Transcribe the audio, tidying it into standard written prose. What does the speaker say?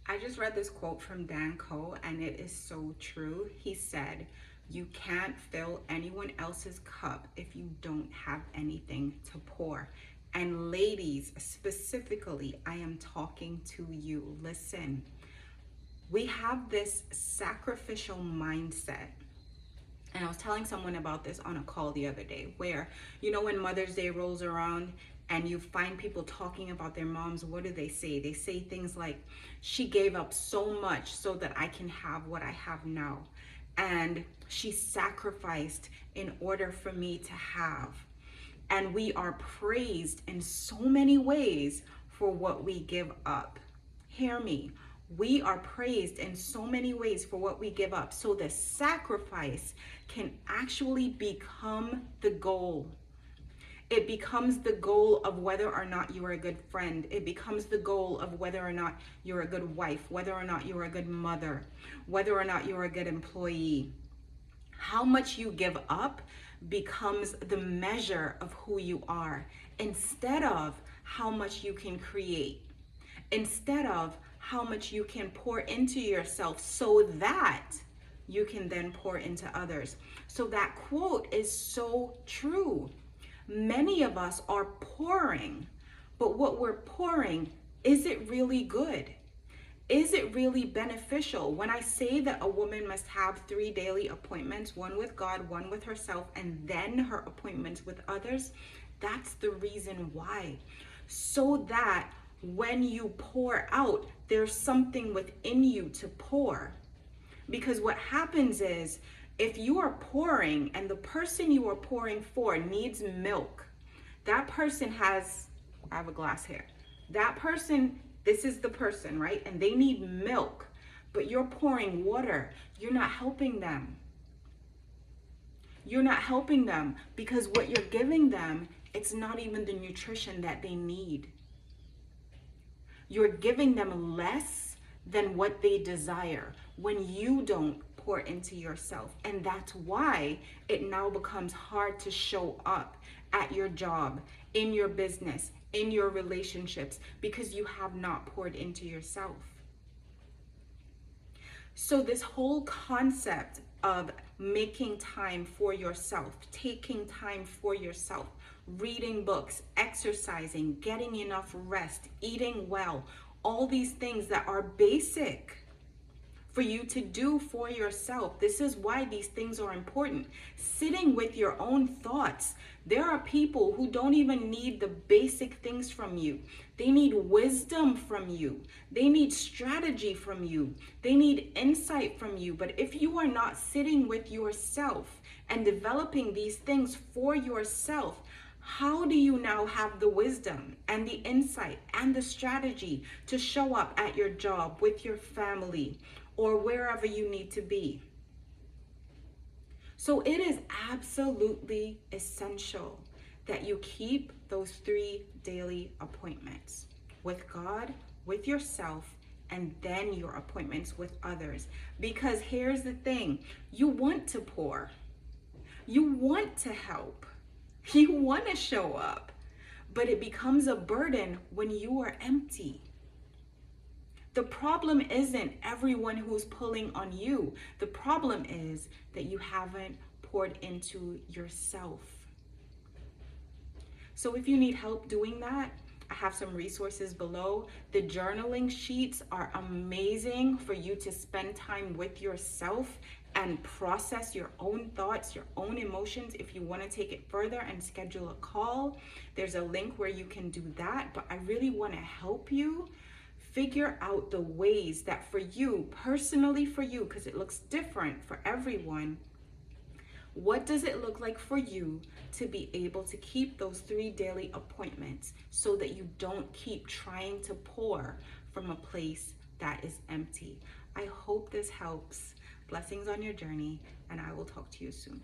I just read this quote from Dan Coe, and it is so true. He said, "You can't fill anyone else's cup if you don't have anything to pour." And ladies, specifically, I am talking to you. Listen, we have this sacrificial mindset. And I was telling someone about this on a call the other day, where, when Mother's Day rolls around and you find people talking about their moms, what do they say? They say things like, "She gave up so much so that I can have what I have now. And she sacrificed in order for me to have." And we are praised in so many ways for what we give up. Hear me. We are praised in so many ways for what we give up. So the sacrifice can actually become the goal. It becomes the goal of whether or not you are a good friend. It becomes the goal of whether or not you're a good wife, whether or not you're a good mother, whether or not you're a good employee. How much you give up becomes the measure of who you are, instead of how much you can create, instead of how much you can pour into yourself so that you can then pour into others. So that quote is so true. Many of us are pouring, but what we're pouring, is it really good? Is it really beneficial? When I say that a woman must have 3 daily appointments, one with God, one with herself, and then her appointments with others, that's the reason why. So that when you pour out, there's something within you to pour. Because what happens is, if you are pouring and the person you are pouring for needs milk, that person has, I have a glass here. That person, this is the person, right? And they need milk, but you're pouring water. You're not helping them. You're not helping them because what you're giving them, it's not even the nutrition that they need. You're giving them less than what they desire when you don't pour into yourself. And that's why it now becomes hard to show up at your job, in your business, in your relationships, because you have not poured into yourself. So this whole concept of making time for yourself, taking time for yourself, reading books, exercising, getting enough rest, eating well, all these things that are basic for you to do for yourself. This is why these things are important. Sitting with your own thoughts. There are people who don't even need the basic things from you. They need wisdom from you. They need strategy from you. They need insight from you. But if you are not sitting with yourself and developing these things for yourself, how do you now have the wisdom and the insight and the strategy to show up at your job, with your family, or wherever you need to be? So it is absolutely essential that you keep those 3 daily appointments with God, with yourself, and then your appointments with others. Because here's the thing, you want to pour, you want to help, you want to show up, but it becomes a burden when you are empty. The problem isn't everyone who's pulling on you. The problem is that you haven't poured into yourself. So if you need help doing that, I have some resources below. The journaling sheets are amazing for you to spend time with yourself and process your own thoughts, your own emotions. If you want to take it further and schedule a call, there's a link where you can do that. But I really want to help you figure out the ways that for you, personally for you, because it looks different for everyone, what does it look like for you to be able to keep those 3 daily appointments so that you don't keep trying to pour from a place that is empty? I hope this helps. Blessings on your journey, and I will talk to you soon.